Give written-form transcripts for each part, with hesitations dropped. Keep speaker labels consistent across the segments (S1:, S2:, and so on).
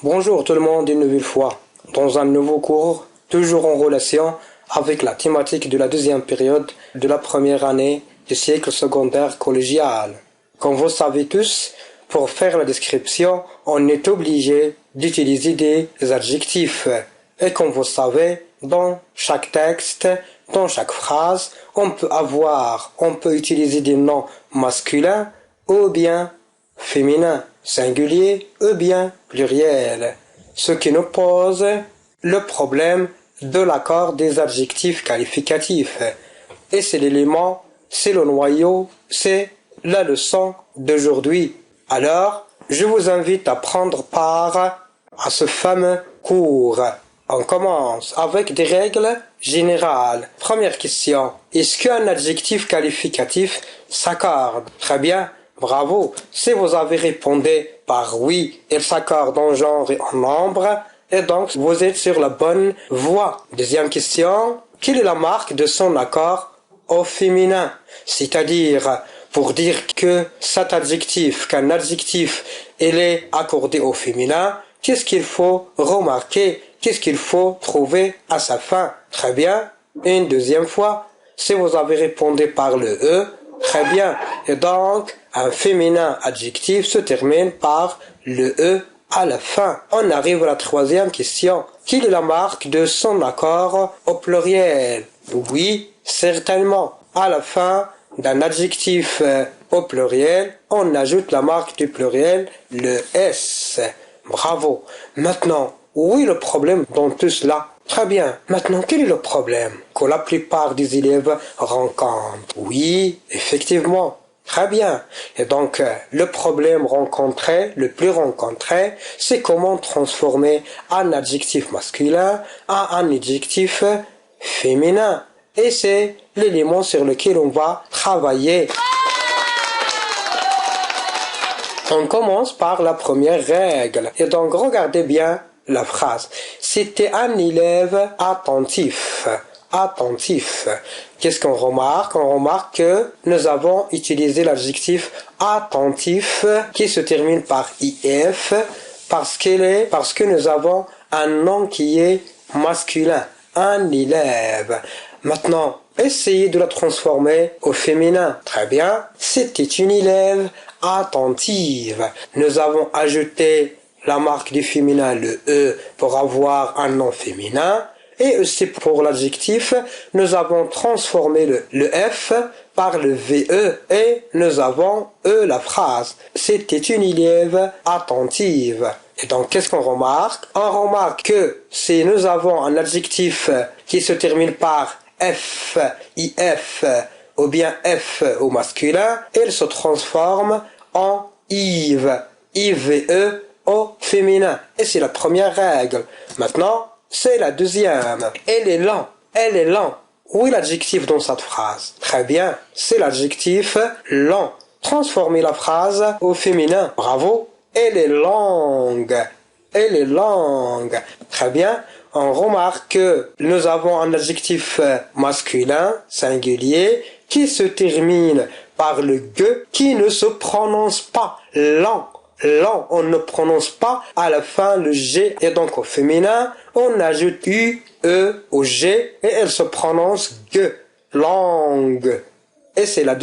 S1: Bonjour tout le monde une nouvelle fois, dans un nouveau cours, toujours en relation avec la thématique de la deuxième période de la première année du cycle secondaire collégial. Comme vous savez tous, pour faire la description, on est obligé d'utiliser des adjectifs. Et comme vous savez, dans chaque texte, dans chaque phrase, on peut utiliser des noms masculins ou bien féminins, singulier ou bien pluriel, ce qui nous pose le problème de l'accord des adjectifs qualificatifs. Et c'est l'élément, c'est le noyau, c'est la leçon d'aujourd'hui. Alors, je vous invite à prendre part à ce fameux cours. On commence avec des règles générales. Première question, est-ce qu'un adjectif qualificatif s'accorde? Très bien. Bravo, si vous avez répondu par oui, il s'accorde en genre et en nombre, et donc vous êtes sur la bonne voie. Deuxième question, quelle est la marque de son accord au féminin? C'est-à-dire, pour dire que cet adjectif, qu'un adjectif, il est accordé au féminin, qu'est-ce qu'il faut remarquer? Qu'est-ce qu'il faut trouver à sa fin? Très bien. Une deuxième fois, si vous avez répondu par le E, très bien. Et donc, un féminin adjectif se termine par le E à la fin. On arrive à la troisième question. Quelle est la marque de son accord au pluriel? Oui, certainement. À la fin d'un adjectif au pluriel, on ajoute la marque du pluriel, le S. Bravo. Maintenant, où est le problème dans tout cela? Très bien. Maintenant, quel est le problème que la plupart des élèves rencontrent? Oui, effectivement. Très bien. Et donc, le problème rencontré, le plus rencontré, c'est comment transformer un adjectif masculin en un adjectif féminin. Et c'est l'élément sur lequel on va travailler. On commence par la première règle. Et donc, regardez bien la phrase. C'était un élève attentif. Attentif. Qu'est-ce qu'on remarque? On remarque que nous avons utilisé l'adjectif attentif qui se termine par IF parce que nous avons un nom qui est masculin. Un élève. Maintenant, essayez de la transformer au féminin. Très bien. C'était une élève attentive. Nous avons ajouté la marque du féminin, le E, pour avoir un nom féminin. Et aussi pour l'adjectif, nous avons transformé le F par le VE et nous avons E la phrase. C'était une élève attentive. Et donc, qu'est-ce qu'on remarque? On remarque que si nous avons un adjectif qui se termine par F, IF, ou bien F au masculin, il se transforme en IVE, IVE au féminin. Et c'est la première règle. Maintenant, c'est la deuxième. Elle est lent. Elle est lent. Où est l'adjectif dans cette phrase? Très bien. C'est l'adjectif lent. Transformez la phrase au féminin. Bravo. Elle est longue. Elle est longue. Très bien. On remarque que nous avons un adjectif masculin, singulier, qui se termine par le G, qui ne se prononce pas. Lent. Lent, on ne prononce pas à la fin le G. Et donc au féminin, on ajoute U, E au G et elle se prononce G. Langue. Et c'est la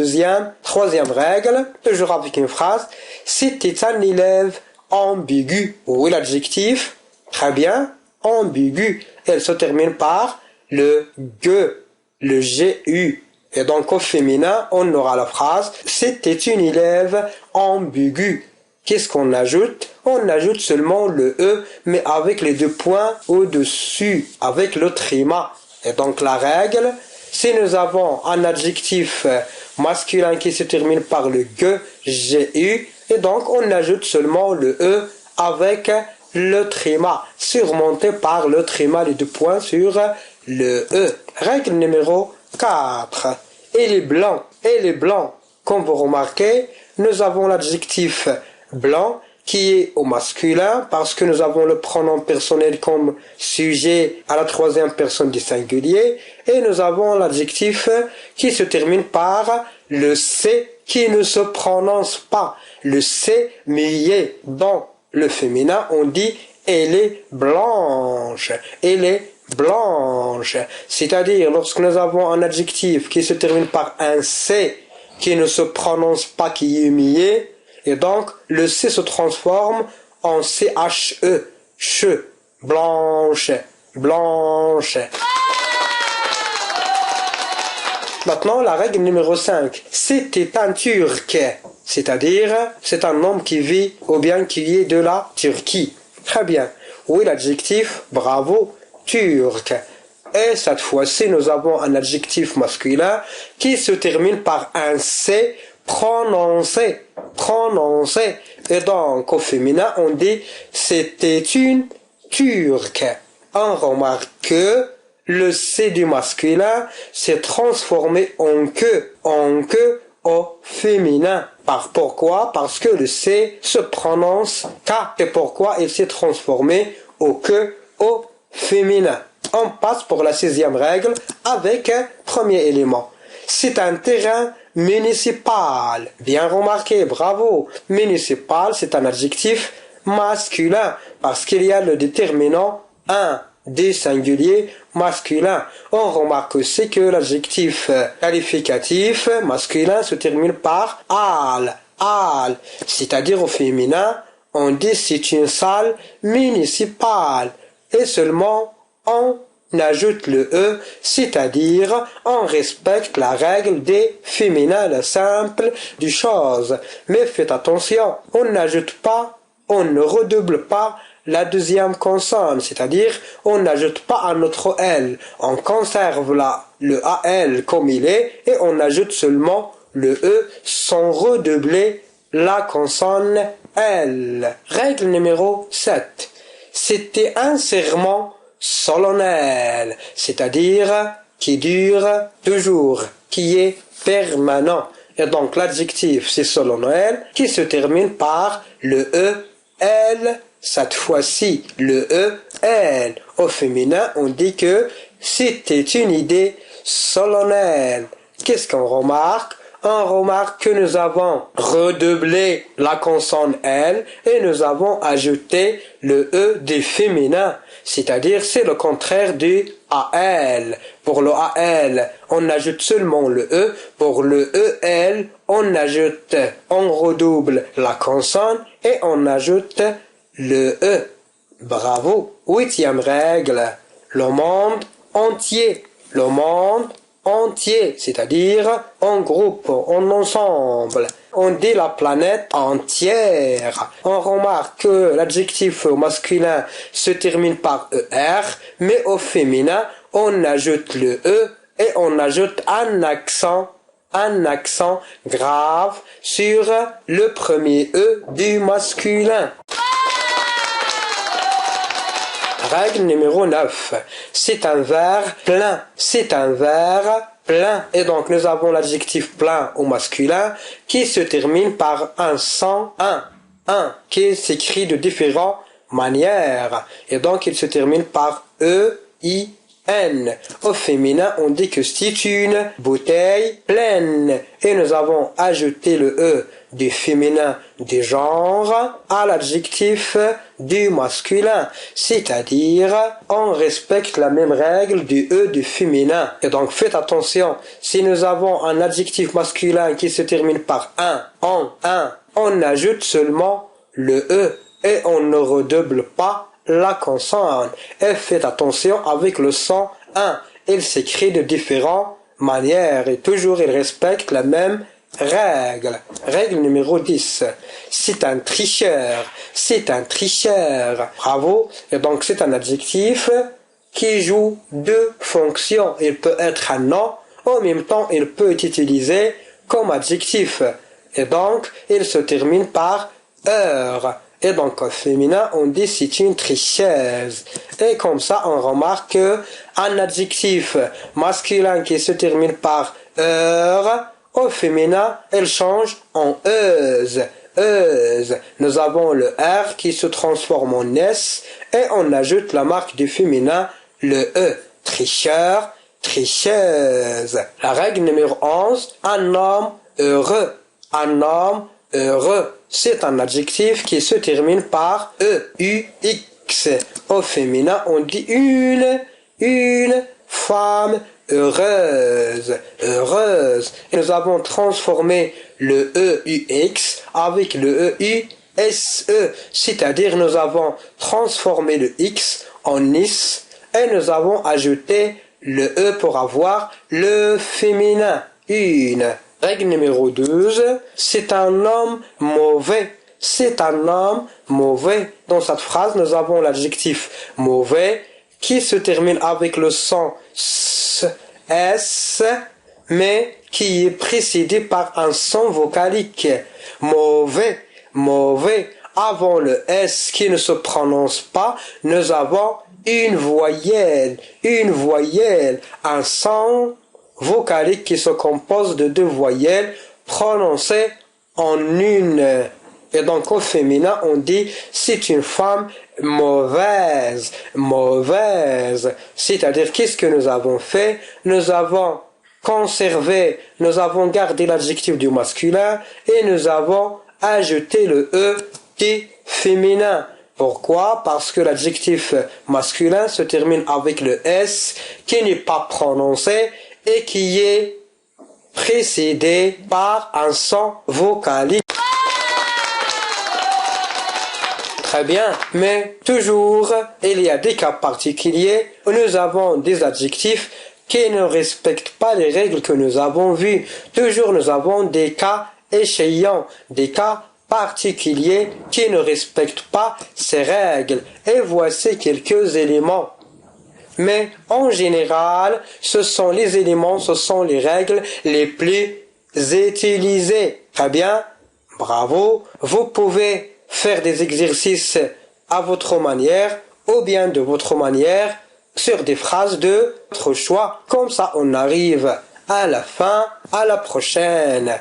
S1: troisième règle, toujours avec une phrase. C'était un élève ambigu. Où est l'adjectif? Très bien, ambigu. Elle se termine par le G, le G-U. Et donc au féminin, on aura la phrase. C'était une élève ambiguë. Qu'est-ce qu'on ajoute? On ajoute seulement le E, mais avec les deux points au-dessus, avec le tréma. Et donc la règle, si nous avons un adjectif masculin qui se termine par le G, G-U, et donc on ajoute seulement le E avec le tréma, surmonté par le tréma, les deux points sur le E. Règle numéro 4. Il est blanc. Il est blanc. Comme vous remarquez, nous avons l'adjectif blanc qui est au masculin parce que nous avons le pronom personnel comme sujet à la troisième personne du singulier et nous avons l'adjectif qui se termine par le C qui ne se prononce pas. Le C muet. Dans le féminin, on dit Elle est blanche. Elle est blanche. C'est-à-dire, lorsque nous avons un adjectif qui se termine par un C, qui ne se prononce pas, qui est muet, et donc le C se transforme en CHE, che, blanche, blanche. Maintenant, la règle numéro 5. C'était un Turc, c'est-à-dire, c'est un homme qui vit ou bien qui est de la Turquie. Très bien. Oui, l'adjectif, bravo, turc. Et cette fois-ci, nous avons un adjectif masculin qui se termine par un C prononcé, prononcé. Et donc, au féminin, on dit c'était une turque. On remarque que le C du masculin s'est transformé en que au féminin. Pourquoi? Parce que le C se prononce K. Et pourquoi il s'est transformé au que au féminin. On passe pour la 6e règle avec un premier élément. C'est un terrain municipal. Bien remarqué, bravo. Municipal, c'est un adjectif masculin parce qu'il y a le déterminant un, des singuliers masculins. On remarque aussi que l'adjectif qualificatif masculin se termine par al, al. C'est-à-dire au féminin, on dit c'est une salle municipale. Et seulement on ajoute le E, c'est-à-dire on respecte la règle des féminins simples du chose. Mais faites attention, on n'ajoute pas, on ne redouble pas la deuxième consonne, c'est-à-dire on n'ajoute pas un autre L. On conserve le AL comme il est et on ajoute seulement le E sans redoubler la consonne L. Règle numéro 7. C'était un serment solennel, c'est-à-dire qui dure toujours, qui est permanent. Et donc l'adjectif c'est solennel qui se termine par le E, L. Cette fois-ci, le E, L. Au féminin, on dit que c'était une idée solennelle. Qu'est-ce qu'on remarque? On remarque que nous avons redoublé la consonne L et nous avons ajouté le E du féminin. C'est-à-dire, c'est le contraire du AL. Pour le AL, on ajoute seulement le E. Pour le EL, on redouble la consonne et on ajoute le E. Bravo. 8e règle. Le monde entier. Le monde entier, c'est-à-dire en groupe, en ensemble. On dit la planète entière. On remarque que l'adjectif masculin se termine par ER, mais au féminin, on ajoute le E et on ajoute un accent grave sur le premier E du masculin. Règle numéro 9. C'est un verre plein. C'est un verre plein. Et donc, nous avons l'adjectif plein au masculin qui se termine par un sans un, qui s'écrit de différentes manières. Et donc, il se termine par E-I-N. Au féminin, on dit que c'est une bouteille pleine. Et nous avons ajouté le E du féminin du genre à l'adjectif du masculin, c'est-à-dire on respecte la même règle du E du féminin. Et donc faites attention, si nous avons un adjectif masculin qui se termine par on ajoute seulement le E et on ne redouble pas la consonne. Et faites attention avec le son un, il s'écrit de différentes manières et toujours il respecte la même règle. Règle numéro 10. C'est un tricheur. C'est un tricheur. Bravo. Et donc c'est un adjectif qui joue deux fonctions. Il peut être un nom, en même temps il peut être utilisé comme adjectif. Et donc il se termine par heure. Et donc au féminin on dit c'est une tricheuse. Et comme ça on remarque un adjectif masculin qui se termine par heure, au féminin, elle change en euse. Euse. Nous avons le R qui se transforme en S et on ajoute la marque du féminin, le E. Tricheur, tricheuse. La règle numéro 11, un homme heureux. Un homme heureux. C'est un adjectif qui se termine par E-U-X. X. Au féminin, on dit une femme heureuse, heureuse. Et nous avons transformé le EUX avec le EUSE, c'est-à-dire nous avons transformé le X en IS et nous avons ajouté le E pour avoir le féminin, une. Règle numéro 12, c'est un homme mauvais. C'est un homme mauvais. Dans cette phrase, nous avons l'adjectif mauvais qui se termine avec le son S, mais qui est précédé par un son vocalique. Mauvais, mauvais. Avant le S qui ne se prononce pas, nous avons une voyelle, un son vocalique qui se compose de deux voyelles prononcées en une. Et donc au féminin, on dit c'est une femme mauvaise, mauvaise. C'est-à-dire qu'est-ce que nous avons fait? Nous avons conservé, nous avons gardé l'adjectif du masculin et nous avons ajouté le E du féminin. Pourquoi? Parce que l'adjectif masculin se termine avec le S qui n'est pas prononcé et qui est précédé par un son vocalique. Très bien, mais toujours, il y a des cas particuliers où nous avons des adjectifs qui ne respectent pas les règles que nous avons vues. Toujours, nous avons des cas échéants, des cas particuliers qui ne respectent pas ces règles. Et voici quelques éléments. Mais en général, ce sont les éléments, ce sont les règles les plus utilisées. Très bien, bravo. Vous pouvez faire des exercices à votre manière ou bien de votre manière sur des phrases de votre choix. Comme ça, on arrive à la fin, à la prochaine.